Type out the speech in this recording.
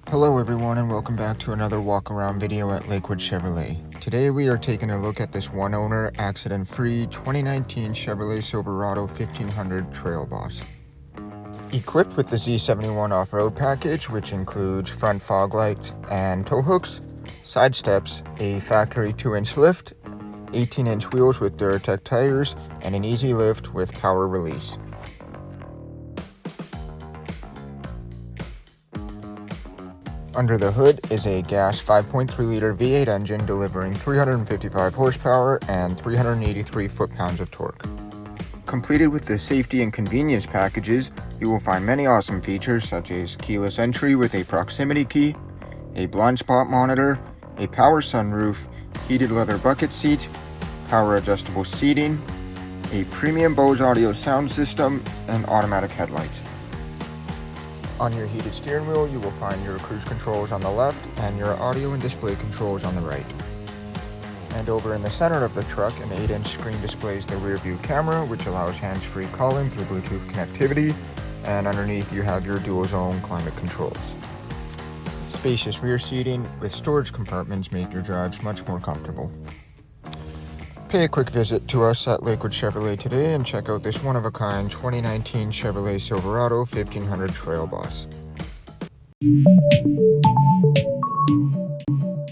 Hello everyone and welcome back to another walk around video at Lakewood Chevrolet. Today we are taking a look at this one owner, accident-free 2019 Chevrolet Silverado 1500 Trail Boss. Equipped with the Z71 Off-Road Package, which includes front fog lights and tow hooks, side steps, a factory 2-inch lift, 18-inch wheels with Duratec tires, and an easy lift with power release. Under the hood is a gas 5.3-liter V8 engine delivering 355 horsepower and 383 foot-pounds of torque. Completed with the safety and convenience packages, you will find many awesome features such as keyless entry with a proximity key, a blind spot monitor, a power sunroof, heated leather bucket seat, power adjustable seating, a premium Bose audio sound system, and automatic headlights. On your heated steering wheel, you will find your cruise controls on the left and your audio and display controls on the right. And over in the center of the truck, an 8-inch screen displays the rear view camera, which allows hands-free calling through Bluetooth connectivity, and underneath you have your dual zone climate controls. Spacious rear seating with storage compartments make your drives much more comfortable. Pay a quick visit to us at Lakewood Chevrolet today and check out this one-of-a-kind 2019 Chevrolet Silverado 1500 Trail Boss.